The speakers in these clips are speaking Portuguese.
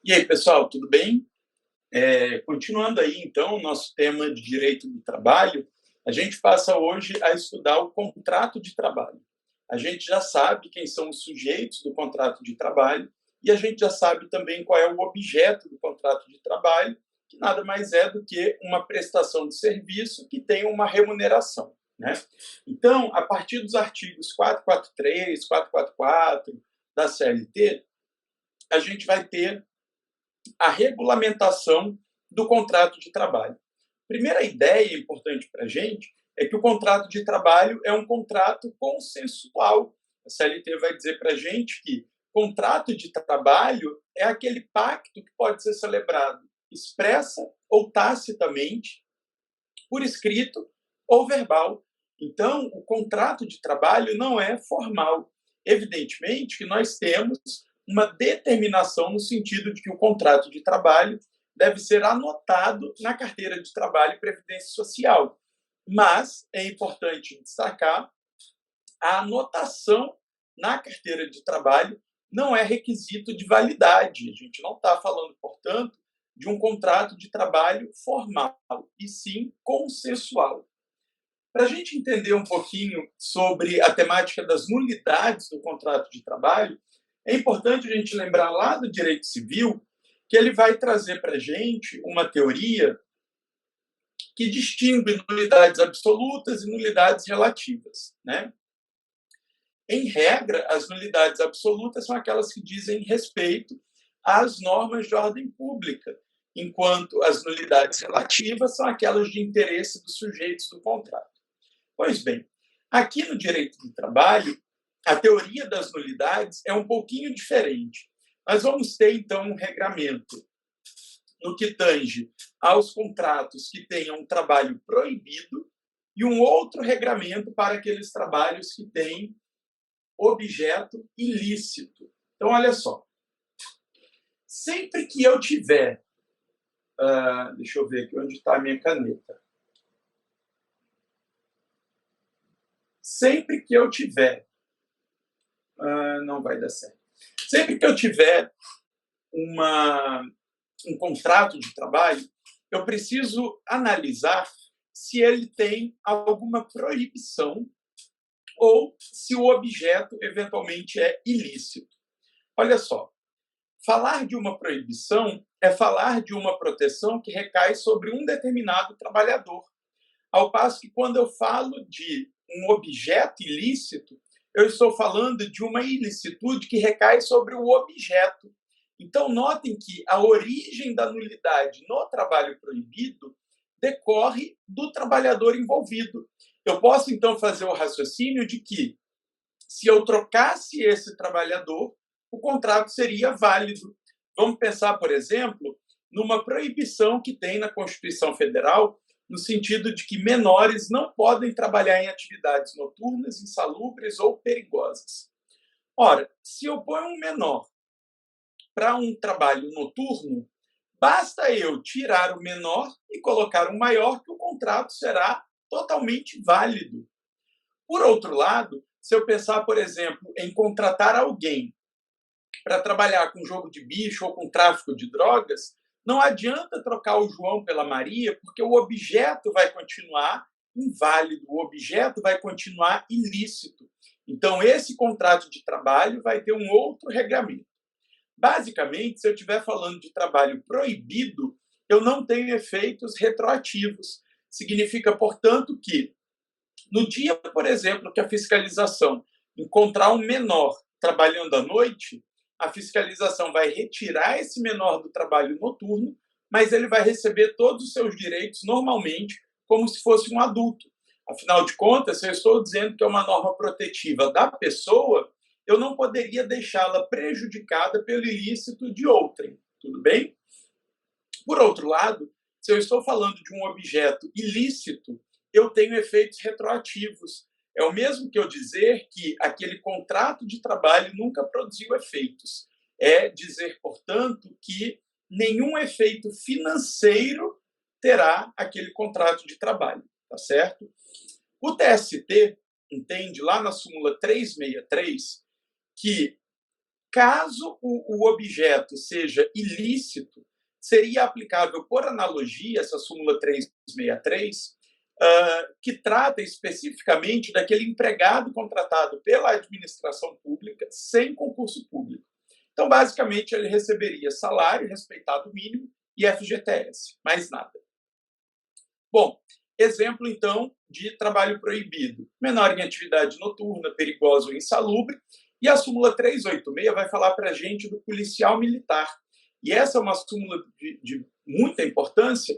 E aí, pessoal, tudo bem? Continuando aí, então, o nosso tema de direito do trabalho, a gente passa hoje a estudar o contrato de trabalho. A gente já sabe quem são os sujeitos do contrato de trabalho e a gente já sabe também qual é o objeto do contrato de trabalho, que nada mais é do que uma prestação de serviço que tem uma remuneração, né? Então, a partir dos artigos 443, 444 da CLT, a gente vai ter a regulamentação do contrato de trabalho. Primeira ideia importante para a gente é que o contrato de trabalho é um contrato consensual. A CLT vai dizer para a gente que contrato de trabalho é aquele pacto que pode ser celebrado expressa ou tacitamente, por escrito ou verbal. Então, o contrato de trabalho não é formal. Evidentemente que nós temos uma determinação no sentido de que o contrato de trabalho deve ser anotado na carteira de trabalho e previdência social. Mas é importante destacar a anotação na carteira de trabalho não é requisito de validade. A gente não está falando, portanto, de um contrato de trabalho formal, e sim consensual. Para a gente entender um pouquinho sobre a temática das nulidades do contrato de trabalho, é importante a gente lembrar lá do direito civil que ele vai trazer para a gente uma teoria que distingue nulidades absolutas e nulidades relativas, né? Em regra, as nulidades absolutas são aquelas que dizem respeito às normas de ordem pública, enquanto as nulidades relativas são aquelas de interesse dos sujeitos do contrato. Pois bem, aqui no direito do trabalho, a teoria das nulidades é um pouquinho diferente. Nós vamos ter, então, um regramento no que tange aos contratos que tenham um trabalho proibido e um outro regramento para aqueles trabalhos que têm objeto ilícito. Então, olha só. Sempre que eu tiver... deixa eu ver aqui onde está a minha caneta. Sempre que eu tiver... não vai dar certo. Sempre que eu tiver um contrato de trabalho, eu preciso analisar se ele tem alguma proibição ou se o objeto eventualmente é ilícito. Olha só, falar de uma proibição é falar de uma proteção que recai sobre um determinado trabalhador. Ao passo que, quando eu falo de um objeto ilícito, eu estou falando de uma ilicitude que recai sobre o objeto. Então, notem que a origem da nulidade no trabalho proibido decorre do trabalhador envolvido. Eu posso, então, fazer o raciocínio de que, se eu trocasse esse trabalhador, o contrato seria válido. Vamos pensar, por exemplo, numa proibição que tem na Constituição Federal, no sentido de que menores não podem trabalhar em atividades noturnas, insalubres ou perigosas. Ora, se eu ponho um menor para um trabalho noturno, basta eu tirar o menor e colocar um maior, que o contrato será totalmente válido. Por outro lado, se eu pensar, por exemplo, em contratar alguém para trabalhar com jogo de bicho ou com tráfico de drogas, não adianta trocar o João pela Maria, porque o objeto vai continuar inválido, o objeto vai continuar ilícito. Então, esse contrato de trabalho vai ter um outro regramento. Basicamente, se eu estiver falando de trabalho proibido, eu não tenho efeitos retroativos. Significa, portanto, que no dia, por exemplo, que a fiscalização encontrar um menor trabalhando à noite, a fiscalização vai retirar esse menor do trabalho noturno, mas ele vai receber todos os seus direitos normalmente, como se fosse um adulto. Afinal de contas, se eu estou dizendo que é uma norma protetiva da pessoa, eu não poderia deixá-la prejudicada pelo ilícito de outrem. Tudo bem? Por outro lado, se eu estou falando de um objeto ilícito, eu tenho efeitos retroativos. É o mesmo que eu dizer que aquele contrato de trabalho nunca produziu efeitos. É dizer, portanto, que nenhum efeito financeiro terá aquele contrato de trabalho, tá certo? O TST entende lá na súmula 363 que Caso o objeto seja ilícito, seria aplicável, por analogia, essa súmula 363, que trata especificamente daquele empregado contratado pela administração pública sem concurso público. Então, basicamente, ele receberia salário, respeitado o mínimo, e FGTS, mais nada. Bom, exemplo, então, de trabalho proibido. Menor em atividade noturna, perigosa ou insalubre. E a súmula 386 vai falar para a gente do policial militar. E essa é uma súmula de muita importância,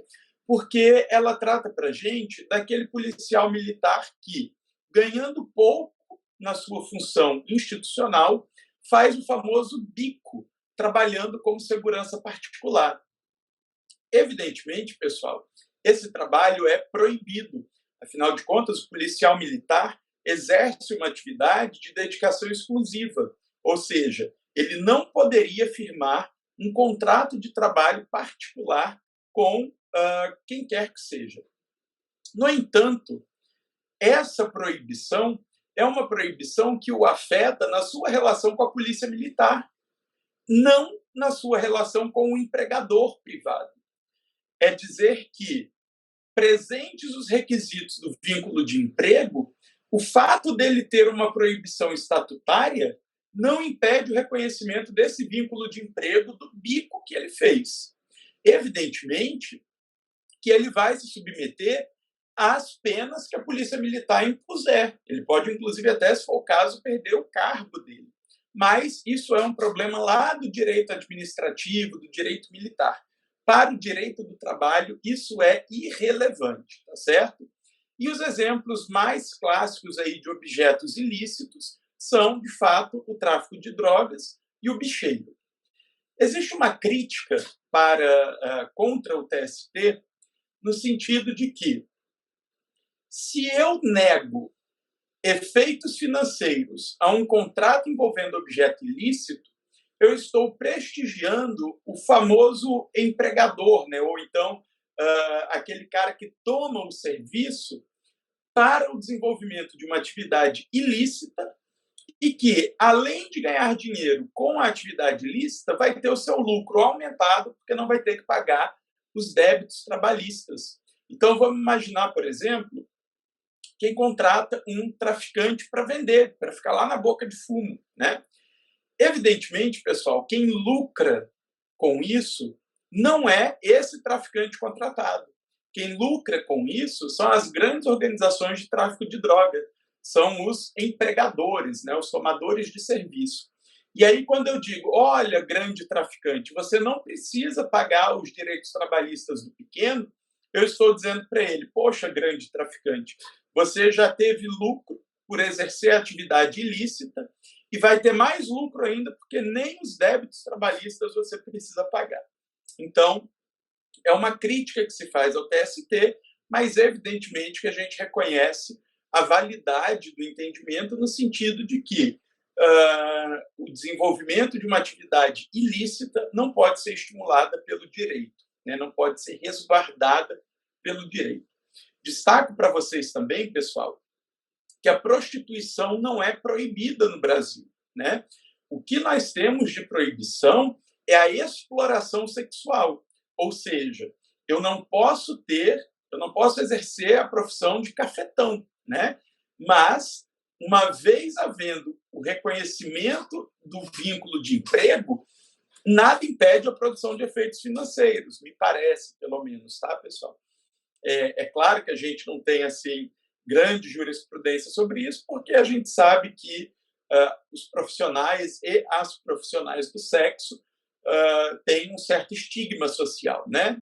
porque ela trata para a gente daquele policial militar que, ganhando pouco na sua função institucional, faz o famoso bico, trabalhando como segurança particular. Evidentemente, pessoal, esse trabalho é proibido. Afinal de contas, o policial militar exerce uma atividade de dedicação exclusiva, ou seja, ele não poderia firmar um contrato de trabalho particular com quem quer que seja. No entanto, essa proibição é uma proibição que o afeta na sua relação com a polícia militar, não na sua relação com o empregador privado. É dizer que, presentes os requisitos do vínculo de emprego, o fato dele ter uma proibição estatutária não impede o reconhecimento desse vínculo de emprego do bico que ele fez. Evidentemente que ele vai se submeter às penas que a polícia militar impuser. Ele pode, inclusive, até, se for o caso, perder o cargo dele. Mas isso é um problema lá do direito administrativo, do direito militar. Para o direito do trabalho, isso é irrelevante, tá certo? E os exemplos mais clássicos aí de objetos ilícitos são, de fato, o tráfico de drogas e o bicheiro. Existe uma crítica contra o TST no sentido de que, se eu nego efeitos financeiros a um contrato envolvendo objeto ilícito, eu estou prestigiando o famoso empregador, né? Ou então aquele cara que toma o serviço para o desenvolvimento de uma atividade ilícita e que, além de ganhar dinheiro com a atividade ilícita, vai ter o seu lucro aumentado, porque não vai ter que pagar os débitos trabalhistas. Então, vamos imaginar, por exemplo, quem contrata um traficante para vender, para ficar lá na boca de fumo, né? Evidentemente, pessoal, quem lucra com isso não é esse traficante contratado. Quem lucra com isso são as grandes organizações de tráfico de droga, são os empregadores, né, os tomadores de serviço. E aí, quando eu digo, olha, grande traficante, você não precisa pagar os direitos trabalhistas do pequeno, eu estou dizendo para ele, poxa, grande traficante, você já teve lucro por exercer atividade ilícita e vai ter mais lucro ainda, porque nem os débitos trabalhistas você precisa pagar. Então, é uma crítica que se faz ao TST, mas evidentemente que a gente reconhece a validade do entendimento no sentido de que o desenvolvimento de uma atividade ilícita não pode ser estimulada pelo direito, né? Não pode ser resguardada pelo direito. Destaco para vocês também, pessoal, que a prostituição não é proibida no Brasil, né? O que nós temos de proibição é a exploração sexual, ou seja, eu não posso exercer a profissão de cafetão, né? Mas, uma vez havendo o reconhecimento do vínculo de emprego, nada impede a produção de efeitos financeiros, me parece, pelo menos, tá, pessoal? É claro que a gente não tem, assim, grande jurisprudência sobre isso, porque a gente sabe que os profissionais e as profissionais do sexo têm um certo estigma social, né?